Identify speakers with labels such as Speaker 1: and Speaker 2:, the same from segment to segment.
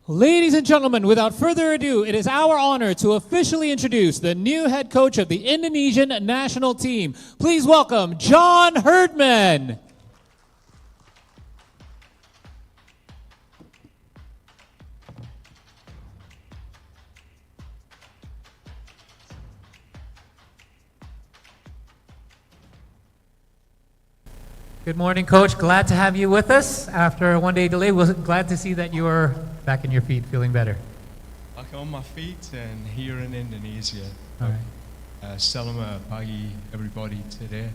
Speaker 1: Ladies and gentlemen, without further ado, it is our honor to officially introduce the new head coach of the Indonesian national team. Please welcome John Herdman.
Speaker 2: Good morning, Coach. Glad to have you with us after a one-day delay. We're glad to see that you are back in your feet, feeling better.
Speaker 3: Back on my feet and here in Indonesia.
Speaker 2: All right.
Speaker 3: Selamat pagi, everybody, today.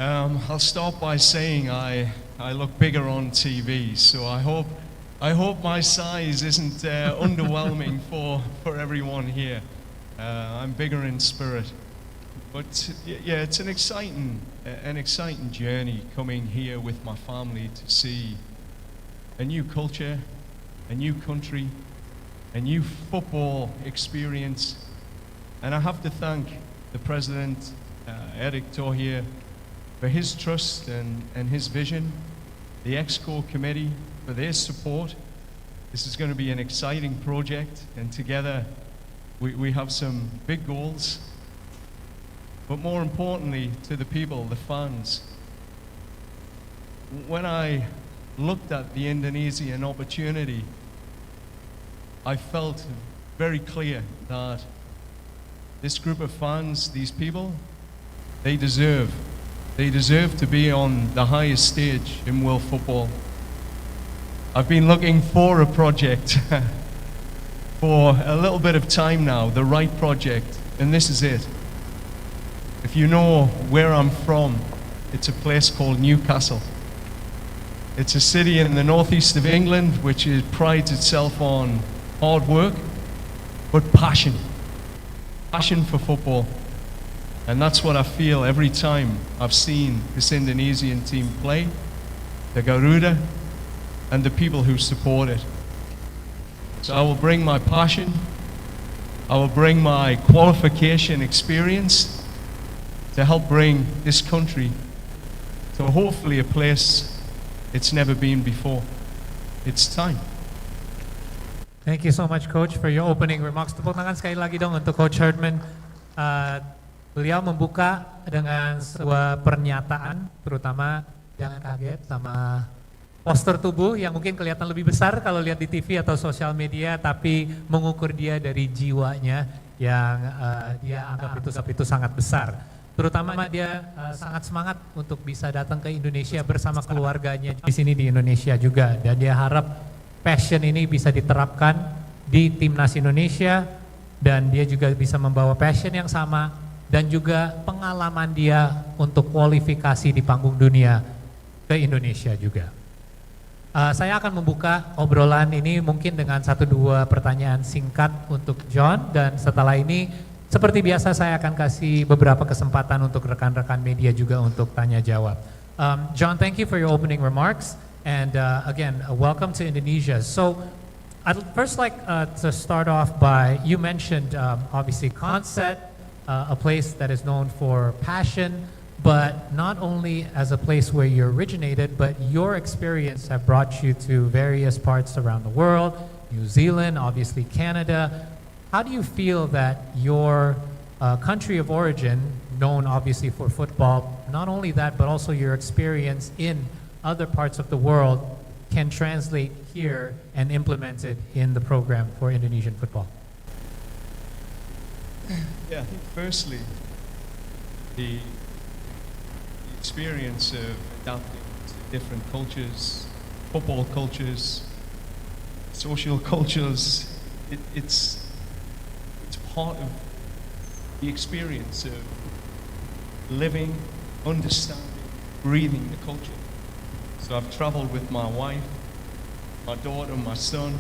Speaker 3: I'll start by saying I look bigger on TV, so I hope my size isn't underwhelming for everyone here. I'm bigger in spirit. But yeah, it's an exciting journey coming here with my family to see a new culture, a new country, a new football experience. And I have to thank the President, Eric Thohir, for his trust and his vision, the ExCo committee for their support. This is going to be an exciting project, and together we have some big goals. But more importantly, to the people, the fans, when I looked at the Indonesian opportunity, I felt very clear that this group of fans, these people, they deserve to be on the highest stage in world football. I've been looking for a project for a little bit of time now, the right project, and this is it. If you know where I'm from, it's a place called Newcastle. It's a city in the northeast of England which prides itself on hard work, but passion for football. And that's what I feel every time I've seen this Indonesian team play, the Garuda, and the people who support it. So I will bring my passion, I will bring my qualification experience to help bring this country to hopefully a place it's never been before. It's time.
Speaker 2: Thank you so much, Coach, for your opening remarks. Tepuk tangan sekali lagi dong untuk Coach Herdman. Beliau membuka dengan sebuah pernyataan, terutama jangan kaget sama postur tubuh yang mungkin kelihatan lebih besar kalau lihat di TV atau sosial media, tapi mengukur dia dari jiwanya yang dia anggap itu sangat besar. Terutama dia sangat semangat untuk bisa datang ke Indonesia bersama keluarganya di sini di Indonesia juga, dan dia harap passion ini bisa diterapkan di timnas Indonesia, dan dia juga bisa membawa passion yang sama dan juga pengalaman dia untuk kualifikasi di panggung dunia ke Indonesia juga. Saya akan membuka obrolan ini mungkin dengan 1-2 pertanyaan singkat untuk John, dan setelah ini seperti biasa saya akan kasih beberapa kesempatan untuk rekan-rekan media juga untuk tanya jawab. John, thank you for your opening remarks, and again, welcome to Indonesia. So I'd first like to start off by, you mentioned obviously Concept, a place that is known for passion, but not only as a place where you originated, but your experience have brought you to various parts around the world, New Zealand, obviously Canada. How do you feel that your country of origin, known obviously for football, not only that, but also your experience in other parts of the world can translate here and implement it in the program for Indonesian football?
Speaker 3: Yeah, I think firstly, the experience of adapting to different cultures, football cultures, social cultures, it's part of the experience of living, understanding, breathing the culture. So I've traveled with my wife, my daughter, my son.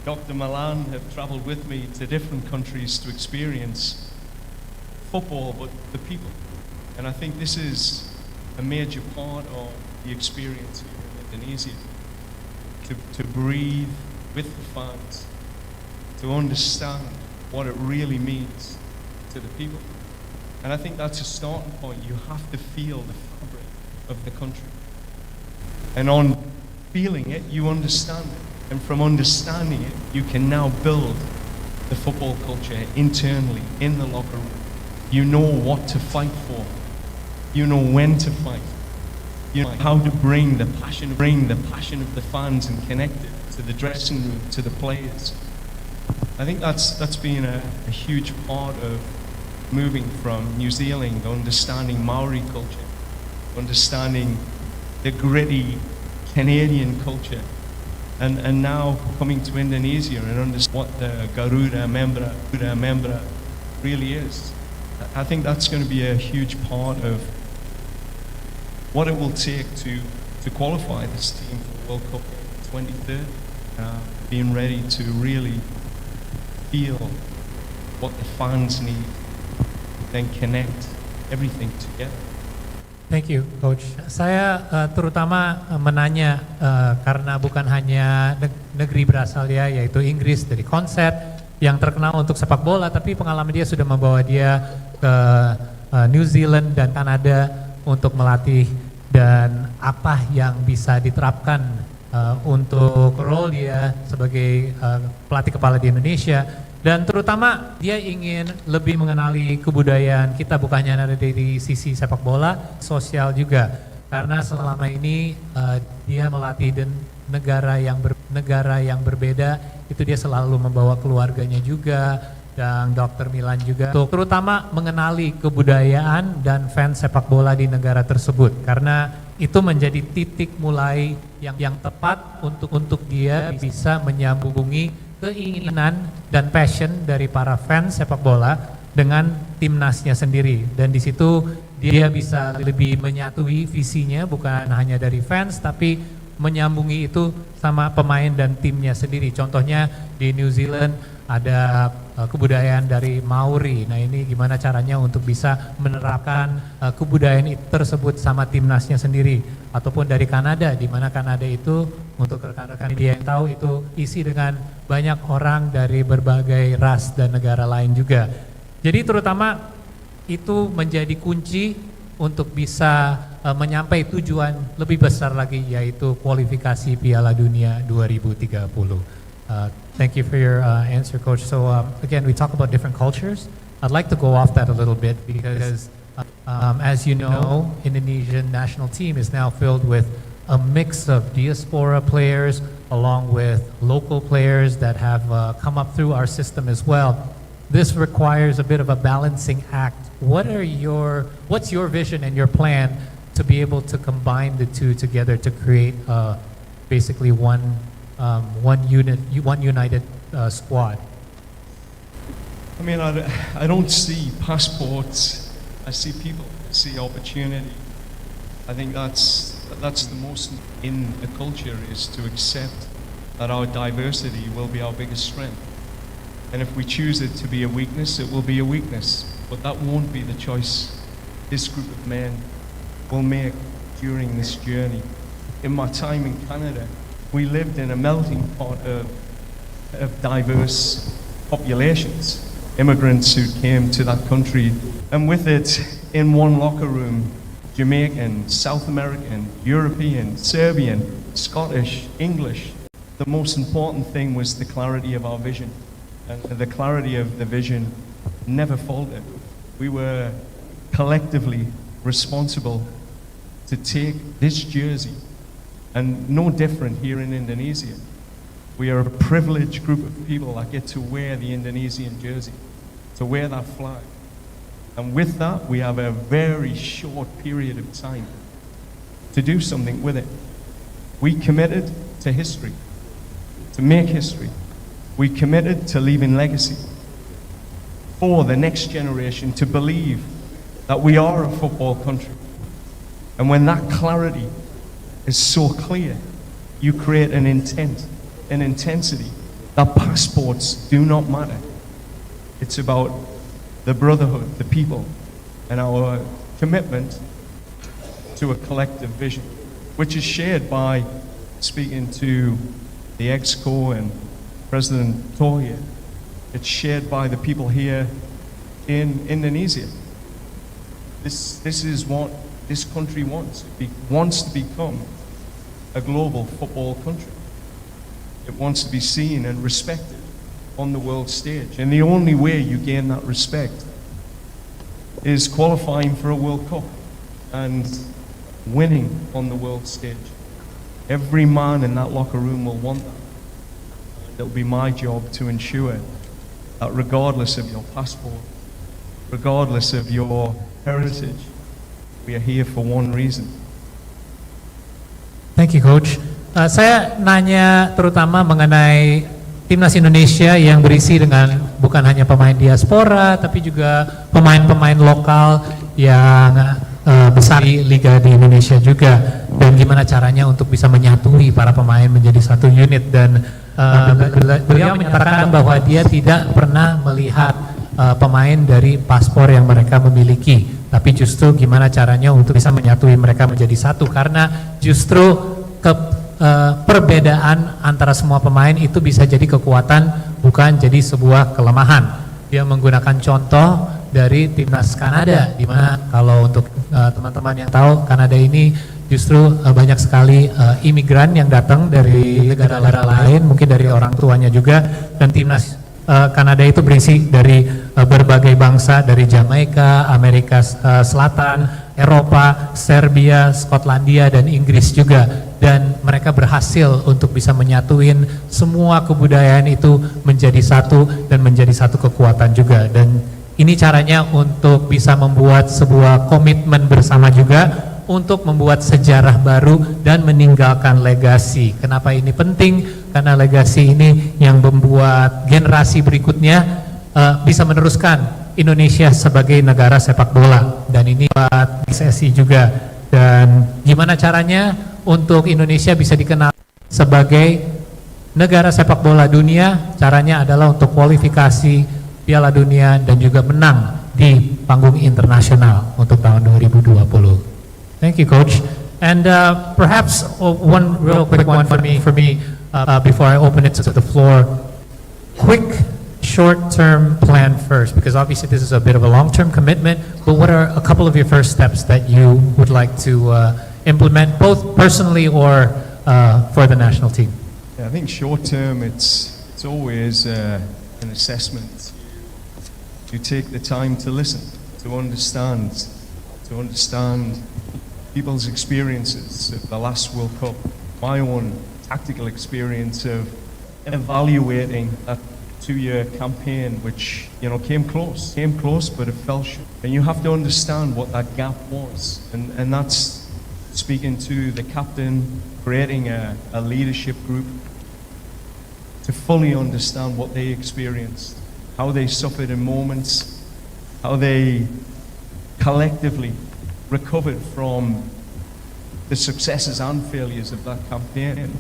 Speaker 3: Dr. Milan have traveled with me to different countries to experience football, but the people. And I think this is a major part of the experience here in Indonesia. To breathe with the fans, to understand what it really means to the people. And I think that's a starting point. You have to feel the fabric of the country. And on feeling it, you understand it. And from understanding it, you can now build the football culture internally in the locker room. You know what to fight for. You know when to fight. You know how to bring the passion of the fans and connect it to the dressing room, to the players. I think that's been a huge part of moving from New Zealand, understanding Maori culture, understanding the gritty Canadian culture, and now coming to Indonesia and understand what the Garuda Membra really is. I think that's going to be a huge part of what it will take to qualify this team for the World Cup 2030. Being ready to really feel what the fans need, then connect everything together.
Speaker 2: Thank you, Coach. Saya terutama menanya karena bukan hanya negeri berasal dia, yaitu Inggris dari Konsert yang terkenal untuk sepak bola, tapi pengalaman dia sudah membawa dia ke New Zealand dan Kanada untuk melatih, dan apa yang bisa diterapkan untuk role dia sebagai pelatih kepala di Indonesia. Dan terutama dia ingin lebih mengenali kebudayaan kita, bukan hanya dari sisi sepak bola, sosial juga. Karena selama ini dia melatih di negara yang berbeda, itu dia selalu membawa keluarganya juga, dan Dr. Milan juga. Terutama mengenali kebudayaan dan fans sepak bola di negara tersebut. Karena itu menjadi titik mulai yang tepat untuk dia bisa menyambungi keinginan dan passion dari para fans sepak bola dengan timnasnya sendiri, dan di situ dia bisa lebih menyatui visinya bukan hanya dari fans tapi menyambungi itu sama pemain dan timnya sendiri. Contohnya di New Zealand ada kebudayaan dari Maori. Nah, ini gimana caranya untuk bisa menerapkan kebudayaan tersebut sama timnasnya sendiri. Ataupun dari Kanada, di mana Kanada itu untuk rekan-rekan dia yang tahu itu isi dengan banyak orang dari berbagai ras dan negara lain juga. Jadi terutama itu menjadi kunci untuk bisa menyampai tujuan lebih besar lagi, yaitu kualifikasi Piala Dunia 2030. Thank you for your answer, Coach. So again, we talk about different cultures. I'd like to go off that a little bit because as you know, Indonesian national team is now filled with a mix of diaspora players along with local players that have come up through our system as well. This requires a bit of a balancing act. What's your vision and your plan to be able to combine the two together to create basically one united squad?
Speaker 3: I mean, I don't see passports. I see people. I see opportunity. I think that's the most in a culture, is to accept that our diversity will be our biggest strength. And if we choose it to be a weakness, it will be a weakness. But that won't be the choice this group of men will make during this journey. In my time in Canada, we lived in a melting pot of diverse populations, immigrants who came to that country, and with it, in one locker room, Jamaican, South American, European, Serbian, Scottish, English. The most important thing was the clarity of our vision, and the clarity of the vision never faltered. We were collectively responsible to take this jersey, and no different here in Indonesia. We are a privileged group of people that get to wear the Indonesian jersey, to wear that flag. And with that, we have a very short period of time to do something with it. We committed to history, to make history. We committed to leaving legacy for the next generation to believe that we are a football country. And when that clarity is so clear, you create an intent, an intensity that passports do not matter. It's about the brotherhood, the people, and our commitment to a collective vision, which is shared by, speaking to the EXCO and President Tohir, it's shared by the people here in Indonesia. This is what this country wants. It wants to become a global football country. It wants to be seen and respected on the world stage. And the only way you gain that respect is qualifying for a World Cup and winning on the world stage. Every man in that locker room will want that. It'll be my job to ensure that regardless of your passport, regardless of your heritage, we are here for one reason.
Speaker 2: Thank you, Coach. Saya nanya terutama mengenai timnas Indonesia yang berisi dengan bukan hanya pemain diaspora, tapi juga pemain-pemain lokal yang besar di liga di Indonesia juga, dan gimana caranya untuk bisa menyatui para pemain menjadi satu unit. Dan beliau menyatakan bahwa dia tidak pernah melihat pemain dari paspor yang mereka miliki, tapi justru gimana caranya untuk bisa menyatui mereka menjadi satu, karena justru perbedaan antara semua pemain itu bisa jadi kekuatan, bukan jadi sebuah kelemahan. Dia menggunakan contoh dari timnas Kanada, di mana kalau untuk teman-teman yang tahu, Kanada ini justru banyak sekali imigran yang datang dari negara-negara lain, mungkin dari orang tuanya juga, dan timnas Kanada itu berisi dari berbagai bangsa, dari Jamaika, Amerika Selatan, Eropa, Serbia, Skotlandia, dan Inggris juga, dan mereka berhasil untuk bisa menyatuin semua kebudayaan itu menjadi satu dan menjadi satu kekuatan juga. Dan ini caranya untuk bisa membuat sebuah komitmen bersama juga untuk membuat sejarah baru dan meninggalkan legasi. Kenapa ini penting? Karena legasi ini yang membuat generasi berikutnya bisa meneruskan Indonesia sebagai negara sepak bola, dan ini buat PSSI juga. Dan gimana caranya untuk Indonesia bisa dikenal sebagai negara sepak bola dunia? Caranya adalah untuk kualifikasi Piala Dunia dan juga menang di panggung internasional untuk tahun 2020. Thank you, Coach. And perhaps one real quick one for me before I open it to the floor. Quick short-term plan first, because obviously this is a bit of a long-term commitment, but what are a couple of your first steps that you would like to implement, both personally or for the national team?
Speaker 3: Yeah, I think short-term, it's always an assessment. You take the time to listen, to understand people's experiences of the last World Cup, my own tactical experience of evaluating that 2-year campaign, which came close, but it fell short. And you have to understand what that gap was, and that's speaking to the captain, creating a leadership group to fully understand what they experienced, how they suffered in moments, how they collectively recovered from the successes and failures of that campaign.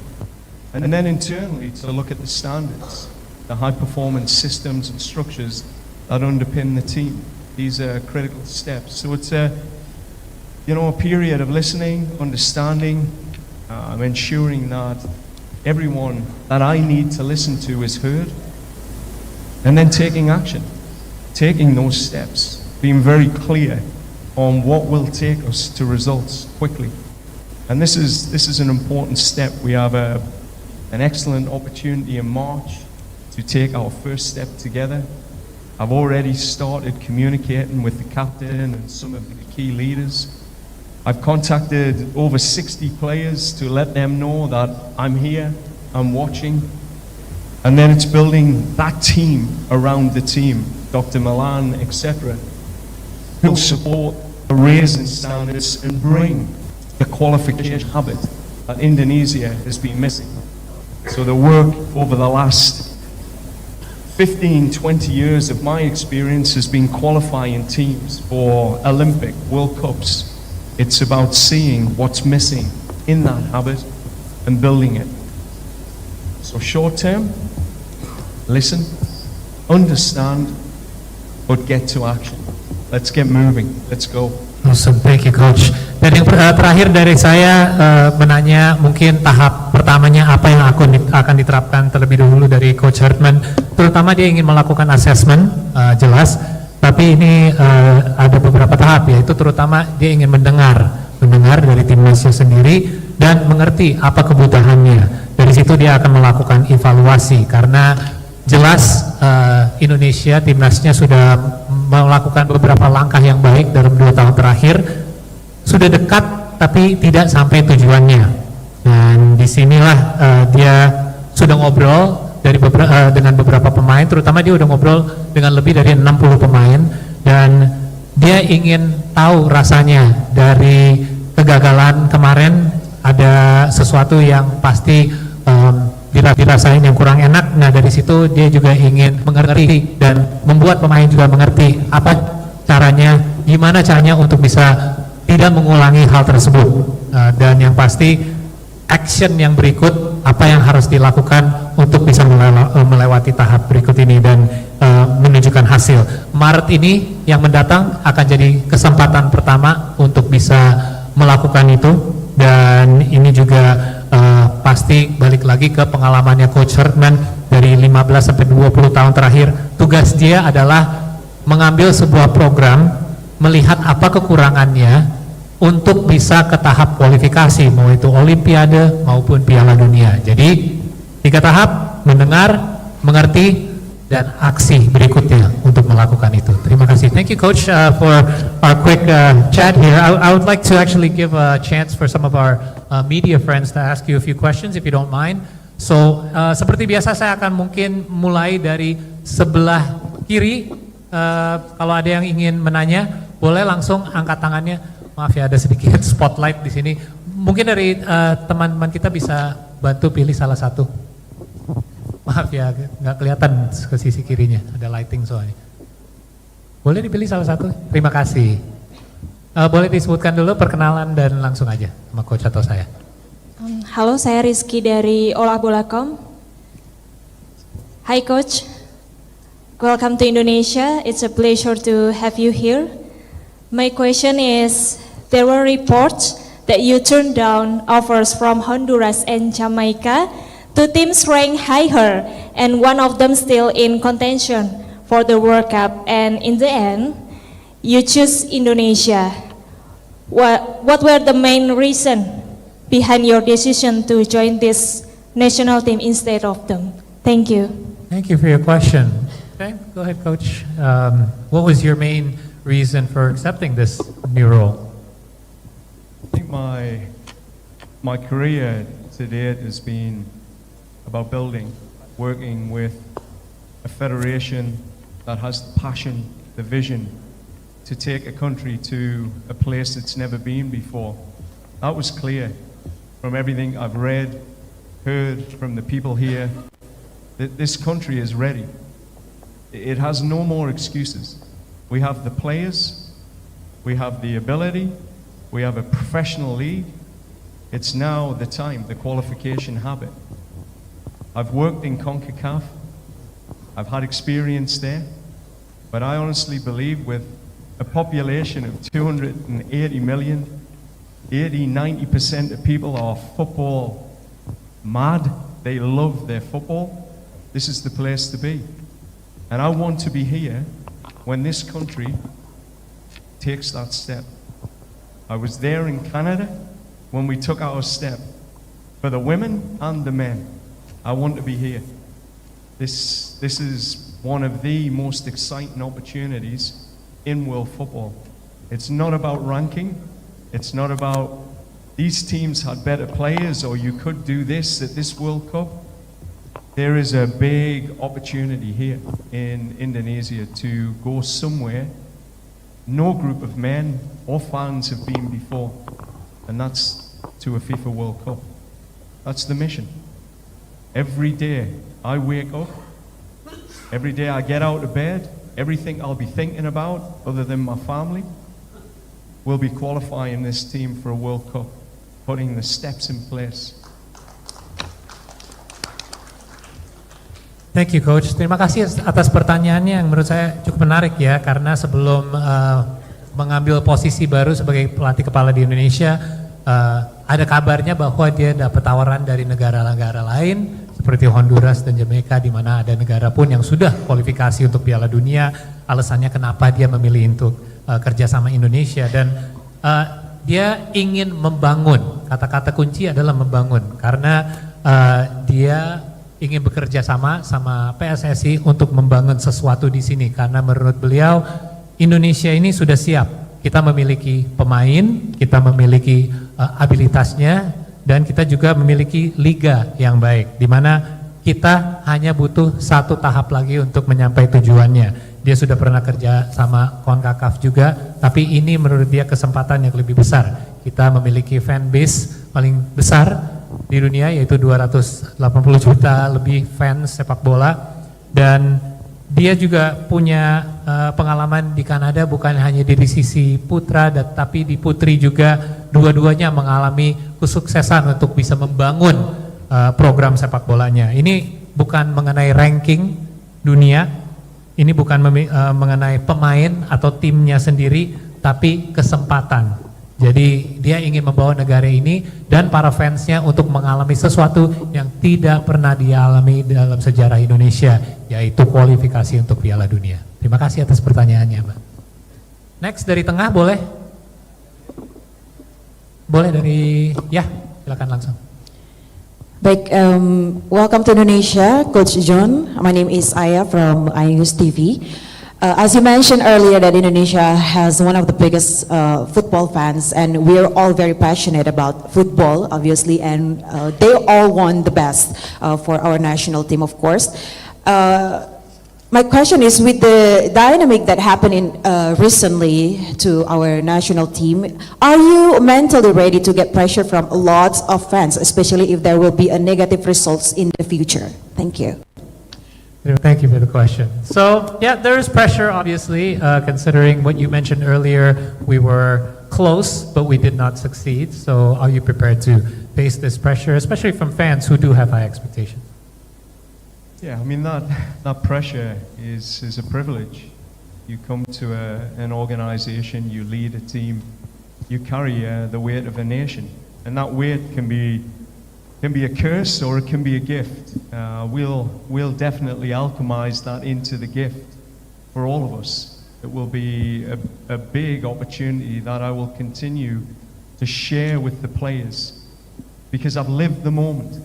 Speaker 3: And then internally to look at the standards, the high performance systems and structures that underpin the team. These are critical steps. So it's a period of listening, understanding, ensuring that everyone that I need to listen to is heard, and then taking action, taking those steps, being very clear on what will take us to results quickly. And this is an important step. We have an excellent opportunity in March to take our first step together. I've already started communicating with the captain and some of the key leaders. I've contacted over 60 players to let them know that I'm here, I'm watching. And then it's building that team around the team, Dr. Milan, etc., who'll support the raising standards and bring the qualification habit that Indonesia has been missing. So the work over the last 15, 20 years of my experience has been qualifying teams for Olympic, World Cups. It's about seeing what's missing in that habit and building it. So short term, listen, understand, but get to action. Let's get moving. Let's go.
Speaker 2: Awesome, thank you, Coach. Dan yang terakhir dari saya menanya mungkin tahap pertamanya apa yang akan diterapkan terlebih dahulu dari Coach Hartman. Terutama dia ingin melakukan assessment, jelas. Tapi ini ada beberapa tahap, yaitu terutama dia ingin mendengar dari timnasnya sendiri dan mengerti apa kebutuhannya. dari situ dia akan melakukan evaluasi karena jelas Indonesia timnasnya sudah melakukan beberapa langkah yang baik dalam 2 tahun terakhir, sudah dekat tapi tidak sampai tujuannya. Dan disinilah dia sudah ngobrol dengan beberapa pemain, terutama dia udah ngobrol dengan lebih dari 60 pemain, dan dia ingin tahu rasanya dari kegagalan kemarin, ada sesuatu yang pasti dirasain yang kurang enak. Nah dari situ dia juga ingin mengerti dan membuat pemain juga mengerti apa caranya, gimana caranya untuk bisa tidak mengulangi hal tersebut. Dan yang pasti action yang berikut, apa yang harus dilakukan untuk bisa melewati tahap berikut ini dan menunjukkan hasil. Maret ini yang mendatang akan jadi kesempatan pertama untuk bisa melakukan itu, dan ini juga pasti balik lagi ke pengalamannya Coach Herdman dari 15 sampai 20 tahun terakhir. Tugas dia adalah mengambil sebuah program, melihat apa kekurangannya untuk bisa ke tahap kualifikasi, mau itu Olimpiade maupun Piala Dunia. Jadi 3 tahap: mendengar, mengerti, dan aksi berikutnya untuk melakukan itu. Terima kasih. Thank you, Coach, for our quick chat here. I would like to actually give a chance for some of our media friends to ask you a few questions, if you don't mind. So, seperti biasa saya akan mungkin mulai dari sebelah kiri. Kalau ada yang ingin menanya, boleh langsung angkat tangannya. Maaf ya, ada sedikit spotlight di sini. Mungkin dari teman-teman kita bisa bantu pilih salah satu. Maaf ya, nggak kelihatan ke sisi kirinya, ada lighting soalnya. Boleh dipilih salah satu? Terima kasih. Boleh disebutkan dulu perkenalan dan langsung aja sama coach atau saya.
Speaker 4: Halo, saya Rizky dari Olahbola.com. Hi Coach, welcome to Indonesia. It's a pleasure to have you here. My question is, there were reports that you turned down offers from Honduras and Jamaica, 2 teams ranked higher, and one of them still in contention for the World Cup, and in the end, you choose Indonesia. What were the main reason behind your decision to join this national team instead of them? Thank you.
Speaker 2: Thank you for your question. Okay, go ahead, Coach. What was your main reason for accepting this new role?
Speaker 3: I think my career to date has been about building, working with a federation that has the passion, the vision to take a country to a place it's never been before. That was clear from everything I've read, heard from the people here, that this country is ready. It has no more excuses. We have the players, we have the ability, we have a professional league. It's now the time, the qualification habit. I've worked in CONCACAF, I've had experience there, but I honestly believe with a population of 280 million, 80–90% of people are football mad. They love their football. This is the place to be. And I want to be here when this country takes that step. I was there in Canada when we took our step. For the women and the men, I want to be here. This is one of the most exciting opportunities in world football. It's not about ranking. It's not about these teams had better players or you could do this at this World Cup. There is a big opportunity here in Indonesia to go somewhere no group of men or fans have been before, and that's to a FIFA World Cup. That's the mission. Every day I wake up, every day I get out of bed, everything I'll be thinking about, other than my family, will be qualifying this team for a World Cup, putting the steps in place.
Speaker 2: Thank you, Coach. Terima kasih atas pertanyaannya yang menurut saya cukup menarik ya, karena sebelum mengambil posisi baru sebagai pelatih kepala di Indonesia, ada kabarnya bahwa dia dapat tawaran dari negara-negara lain seperti Honduras dan Jamaica, di mana ada negara pun yang sudah kualifikasi untuk Piala Dunia. Alasannya kenapa dia memilih untuk kerja sama Indonesia, dan dia ingin membangun. Kata-kata kunci adalah membangun, karena dia ingin bekerja sama PSSI untuk membangun sesuatu di sini karena menurut beliau Indonesia ini sudah siap. Kita memiliki pemain, kita memiliki abilitasnya, dan kita juga memiliki liga yang baik, di mana kita hanya butuh satu tahap lagi untuk mencapai tujuannya. Dia sudah pernah kerja sama CONCACAF juga, tapi ini menurut dia kesempatan yang lebih besar. Kita memiliki fan base paling besar di dunia, yaitu 280 juta lebih fans sepak bola, dan dia juga punya pengalaman di Kanada bukan hanya dari sisi putra, tapi di putri juga dua-duanya mengalami kesuksesan untuk bisa membangun program sepak bolanya. Ini bukan mengenai ranking dunia, ini bukan mengenai pemain atau timnya sendiri, tapi kesempatan. Jadi dia ingin membawa negara ini dan para fansnya untuk mengalami sesuatu yang tidak pernah dialami dalam sejarah Indonesia, yaitu kualifikasi untuk Piala Dunia. Terima kasih atas pertanyaannya, Mbak. Next dari tengah boleh? Boleh dari, ya silakan langsung.
Speaker 5: Baik, welcome to Indonesia, Coach John. My name is Aya from iNews TV. As you mentioned earlier that Indonesia has one of the biggest football fans, and we're all very passionate about football, obviously, and they all want the best for our national team, of course. My question is, with the dynamic that happened recently to our national team, are you mentally ready to get pressure from lots of fans, especially if there will be a negative results in the future? Thank you.
Speaker 2: Thank you for the question. So, yeah, there is pressure, obviously, considering what you mentioned earlier. We were close, but we did not succeed. So, are you prepared to face this pressure, especially from fans who do have high expectations?
Speaker 3: Yeah, I mean, that pressure is a privilege. You come to an organization, you lead a team, you carry the weight of a nation, and that weight can be a curse or it can be a gift. We'll definitely alchemize that into the gift for all of us. It will be a big opportunity that I will continue to share with the players, because I've lived the moment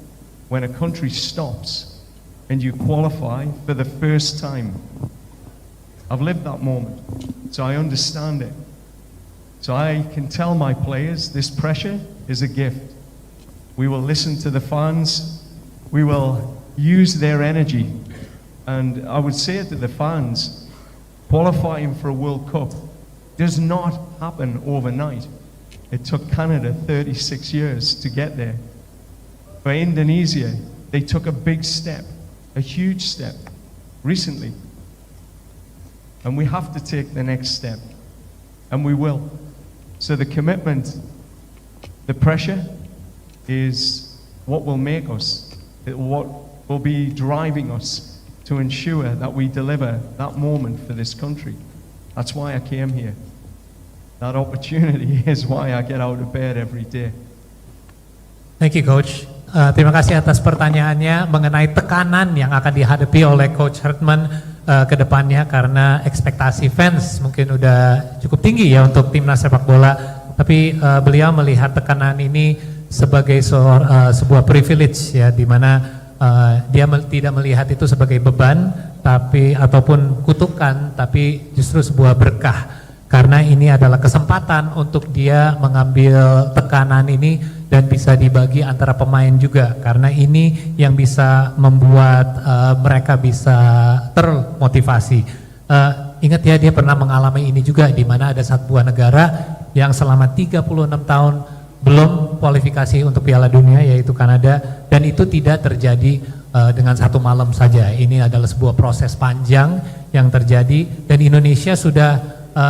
Speaker 3: when a country stops and you qualify for the first time. I've lived that moment, so I understand it. So I can tell my players this pressure is a gift. We will listen to the fans, we will use their energy, and I would say to the fans, qualifying for a World Cup does not happen overnight. It took Canada 36 years to get there. For Indonesia, they took a big step, a huge step, recently. And we have to take the next step, and we will. So the commitment, the pressure, is what will make us, what will be driving us to ensure that we deliver that moment for this country. That's why I came here. That opportunity is why I get out of bed every day.
Speaker 2: Thank you, Coach. Terima kasih atas pertanyaannya mengenai tekanan yang akan dihadapi oleh Coach Herdman ke depannya, karena ekspektasi fans mungkin udah cukup tinggi ya untuk timnas sepak bola, tapi beliau melihat tekanan ini sebagai sebuah privilege ya, di mana dia tidak melihat itu sebagai beban ataupun kutukan, tapi justru sebuah berkah, karena ini adalah kesempatan untuk dia mengambil tekanan ini dan bisa dibagi antara pemain juga, karena ini yang bisa membuat mereka bisa termotivasi. Ingat ya, dia pernah mengalami ini juga, di mana ada sebuah negara yang selama 36 tahun belum kualifikasi untuk Piala Dunia, yaitu Kanada, dan itu tidak terjadi dengan satu malam saja. Ini adalah sebuah proses panjang yang terjadi, dan Indonesia sudah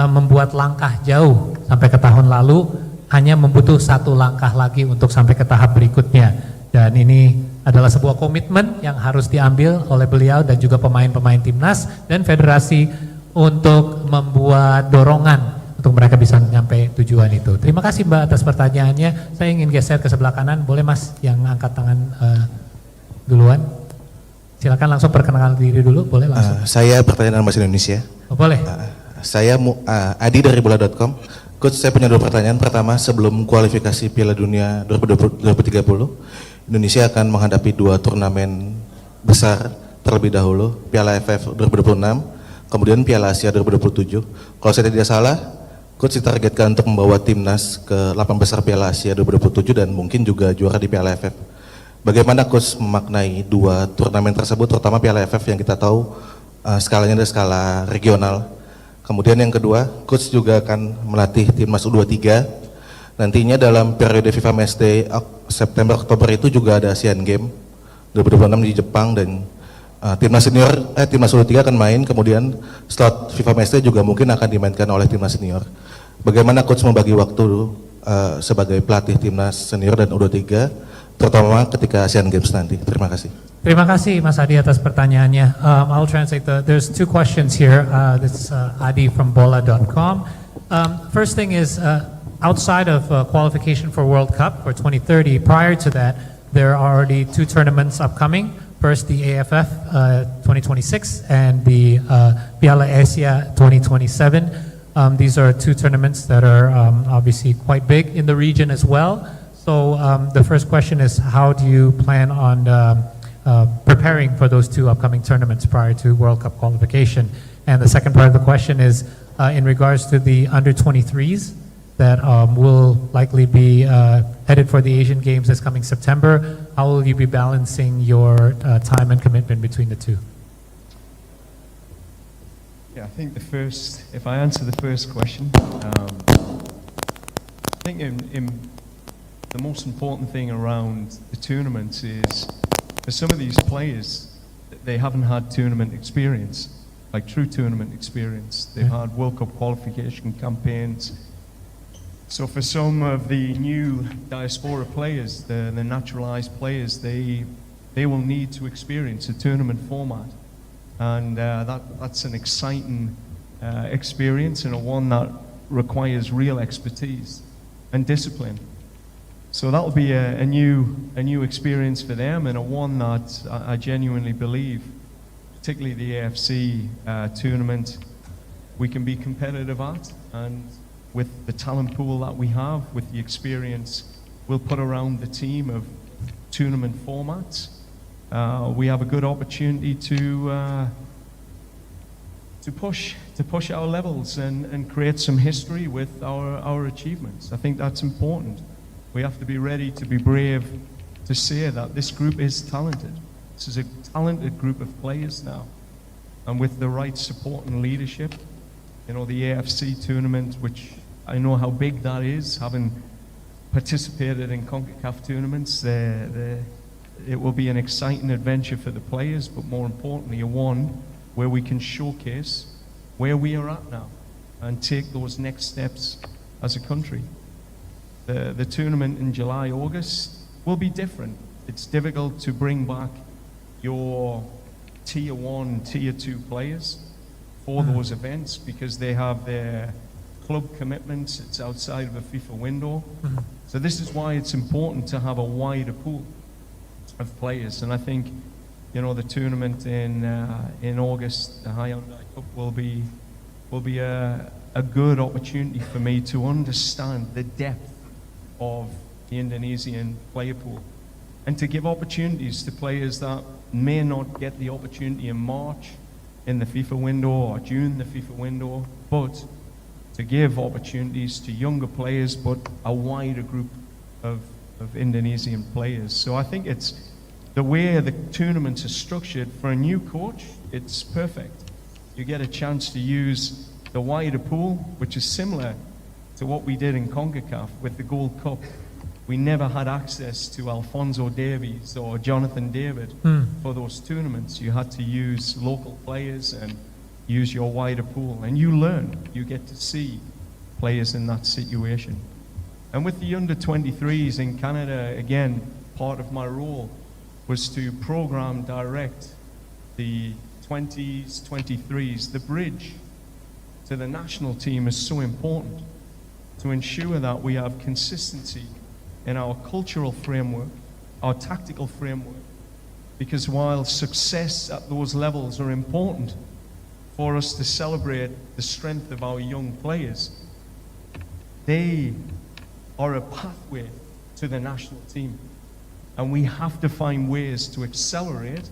Speaker 2: membuat langkah jauh sampai ke tahun lalu, hanya membutuh satu langkah lagi untuk sampai ke tahap berikutnya, dan ini adalah sebuah komitmen yang harus diambil oleh beliau dan juga pemain-pemain timnas dan federasi untuk membuat dorongan untuk mereka bisa sampai tujuan itu. Terima kasih Mbak atas pertanyaannya. Saya ingin geser ke sebelah kanan, boleh Mas yang angkat tangan duluan? Silakan langsung perkenalkan diri dulu, boleh langsung.
Speaker 6: Saya bertanya dengan bahasa Indonesia.
Speaker 2: Oh, boleh.
Speaker 6: Saya Adi dari bola.com. Coach, saya punya dua pertanyaan. Pertama, sebelum kualifikasi Piala Dunia 2030, Indonesia akan menghadapi 2 turnamen besar terlebih dahulu, Piala AFF 2026, kemudian Piala Asia 2027. Kalau saya tidak salah, Coach ditargetkan untuk membawa timnas ke 8 besar Piala Asia 2027 dan mungkin juga juara di Piala AFF. Bagaimana Coach memaknai 2 turnamen tersebut, terutama Piala AFF yang kita tahu skalanya adalah skala regional. Kemudian yang kedua, Coach juga akan melatih timnas U23. Nantinya dalam periode FIFA Matchday September-Oktober itu juga ada Asian Games 2026 di Jepang dan timnas U23 akan main, kemudian slot FIFA Matchday juga mungkin akan dimainkan oleh timnas senior. Bagaimana Coach membagi waktu sebagai pelatih timnas senior dan U23, terutama ketika Asian Games nanti? Terima kasih.
Speaker 2: Terima kasih Mas Adi atas pertanyaannya. I'll translate there's 2 questions here. This is Adi from bola.com. First thing is, outside of qualification for World Cup for 2030, prior to that, there are already 2 tournaments upcoming. First, the AFF 2026 and the Piala Asia 2027. These are 2 tournaments that are obviously quite big in the region as well. So the first question is, how do you plan on preparing for those 2 upcoming tournaments prior to World Cup qualification? And the second part of the question is, in regards to the under-23s that will likely be headed for the Asian Games this coming September, how will you be balancing your time and commitment between the 2?
Speaker 3: Yeah, I think if I answer the first question, I think the most important thing around the tournaments is, for some of these players, they haven't had tournament experience, like true tournament experience. They've had World Cup qualification campaigns. So for some of the new diaspora players, the naturalized players, they will need to experience a tournament format. And that's an exciting experience, and one that requires real expertise and discipline. So that will be a new experience for them, and one that I genuinely believe, particularly the AFC tournament, we can be competitive at. And with the talent pool that we have, with the experience we'll put around the team of tournament formats, we have a good opportunity to push our levels and create some history with our achievements. I think that's important. We have to be ready to be brave to say that this group is talented. This is a talented group of players now. And with the right support and leadership, the AFC tournament, which I know how big that is, having participated in CONCACAF tournaments, it will be an exciting adventure for the players, but more importantly, one where we can showcase where we are at now and take those next steps as a country. The tournament in July, August will be different. It's difficult to bring back your tier 1, tier 2 players for those events because they have their club commitments. It's outside of a FIFA window. So this is why it's important to have a wider pool of players. And I think, the tournament in August, the Hyundai Cup, will be a good opportunity for me to understand the depth of the Indonesian player pool and to give opportunities to players that may not get the opportunity in March in the FIFA window or June the FIFA window, but to give opportunities to younger players, but a wider group of Indonesian players. So I think it's the way the tournaments are structured for a new coach, it's perfect. You get a chance to use the wider pool, which is similar to what we did in CONCACAF with the Gold Cup. We never had access to Alphonso Davies or Jonathan David for those tournaments. You had to use local players and use your wider pool. And you learn, you get to see players in that situation. And with the under-23s in Canada, again, part of my role was to program direct the 20s, 23s. The bridge to the national team is so important to ensure that we have consistency in our cultural framework, our tactical framework, because while success at those levels are important for us to celebrate the strength of our young players, they are a pathway to the national team. And we have to find ways to accelerate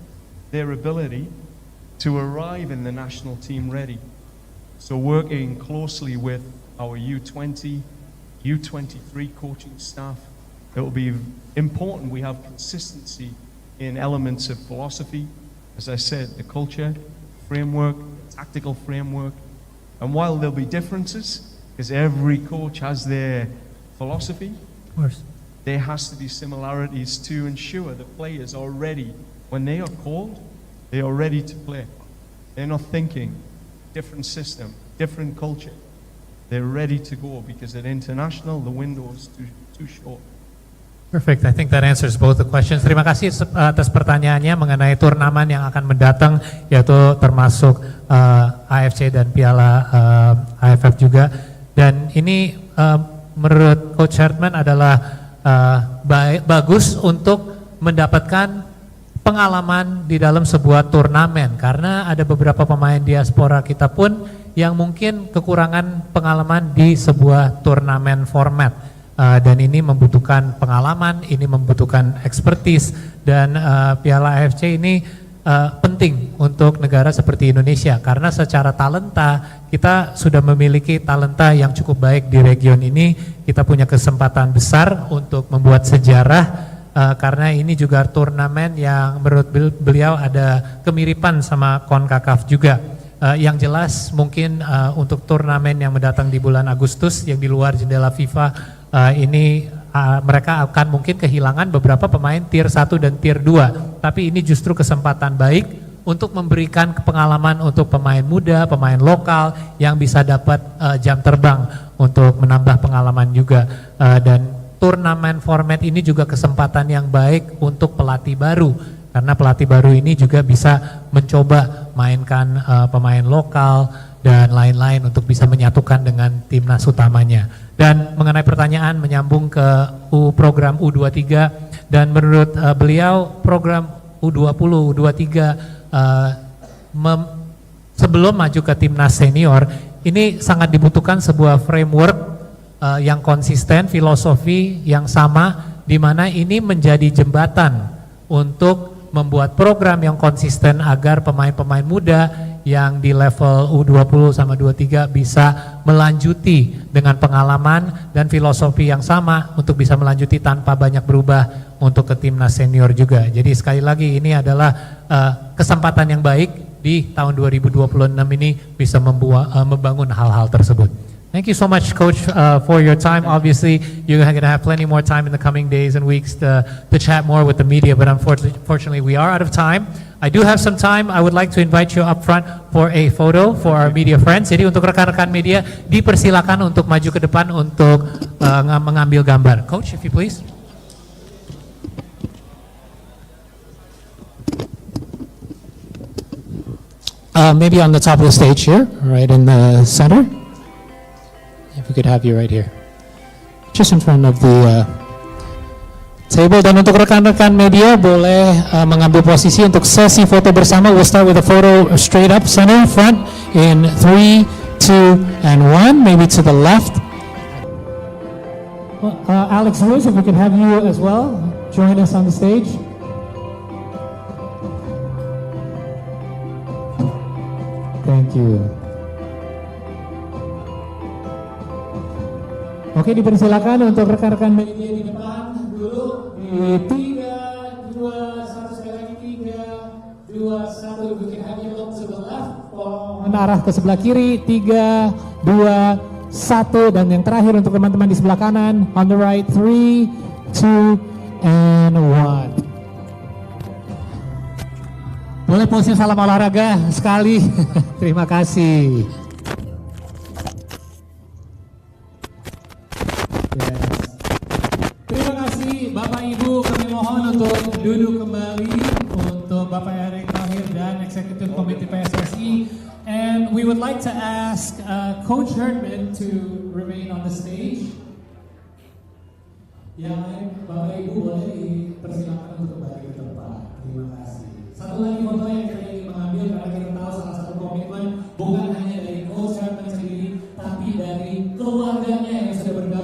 Speaker 3: their ability to arrive in the national team ready. So working closely with our U20, U23 coaching staff, it will be important we have consistency in elements of philosophy, as I said, the culture, framework, tactical framework. And while there'll be differences, because every coach has their philosophy,
Speaker 2: Of course.
Speaker 3: there has to be similarities to ensure the players are ready. When they are called, they are ready to play. They're not thinking, different system, different culture. They're ready to go because at international, the window is too short.
Speaker 2: Perfect. I think that answers both the questions. Terima kasih atas pertanyaannya mengenai turnamen yang akan mendatang, yaitu termasuk AFC dan Piala AFF juga. Dan ini menurut Coach Hartman adalah bagus untuk mendapatkan pengalaman di dalam sebuah turnamen, karena ada beberapa pemain diaspora kita pun yang mungkin kekurangan pengalaman di sebuah turnamen format. Dan ini membutuhkan pengalaman, ini membutuhkan expertise, dan Piala AFC ini penting untuk negara seperti Indonesia karena secara talenta kita sudah memiliki talenta yang cukup baik di region ini. Kita punya kesempatan besar untuk membuat sejarah karena ini juga turnamen yang menurut beliau ada kemiripan sama CONCACAF juga. Yang jelas mungkin untuk turnamen yang mendatang di bulan Agustus yang di luar jendela FIFA ini mereka akan mungkin kehilangan beberapa pemain tier 1 dan tier 2, tapi ini justru kesempatan baik untuk memberikan pengalaman untuk pemain muda, pemain lokal yang bisa dapat jam terbang untuk menambah pengalaman juga. Dan turnamen format ini juga kesempatan yang baik untuk pelatih baru, karena pelatih baru ini juga bisa mencoba mainkan pemain lokal dan lain-lain untuk bisa menyatukan dengan timnas utamanya. Dan mengenai pertanyaan menyambung ke program U23, dan menurut beliau program U20, U23 sebelum maju ke timnas senior ini sangat dibutuhkan sebuah framework yang konsisten, filosofi yang sama, di mana ini menjadi jembatan untuk membuat program yang konsisten agar pemain-pemain muda yang di level U20 sama 23 bisa melanjuti dengan pengalaman dan filosofi yang sama untuk bisa melanjuti tanpa banyak berubah untuk ke timnas senior juga. Jadi sekali lagi ini adalah kesempatan yang baik di tahun 2026 ini bisa membangun hal-hal tersebut. Thank you so much, Coach, for your time. Obviously, you're going to have plenty more time in the coming days and weeks to chat more with the media, but unfortunately, we are out of time. I do have some time. I would like to invite you up front for a photo for our media friends. Jadi untuk rekan-rekan media, dipersilakan untuk maju ke depan untuk mengambil gambar. Coach, if you please.
Speaker 1: Maybe on the top of the stage here, right in the center. If we could have you right here, just in front of the table. Dan untuk rekan-rekan media boleh mengambil posisi untuk sesi foto bersama. We'll start with a photo straight up center front in 3, 2, and 1. Maybe to the left. Alex Ruiz, if we could have you as well join us on the stage. Thank you. Oke, dipersilakan untuk rekan-rekan media di depan dulu di 3, 2, 1, sekali lagi 3, 2, 1. We can have you look to the left. Menarah ke sebelah kiri. 3, 2, 1. Dan yang terakhir untuk teman-teman di sebelah kanan. On the right. 3, 2, and 1. Boleh pose salam olahraga sekali. Terima kasih. Bapak Ibu, kami mohon untuk duduk kembali untuk Bapak Erick Thohir dan Executive Committee PSSI. And we would like to ask Coach Hartman to remain on the stage. Yang lain, Bapak Ibu boleh dipersilakan untuk balik ke tempat. Terima kasih. Satu lagi foto yang kita ingin mengambil karena kita tahu salah satu komitmen bukan hanya dari Coach Hartman sendiri, tapi dari keluarganya yang sudah bergabung.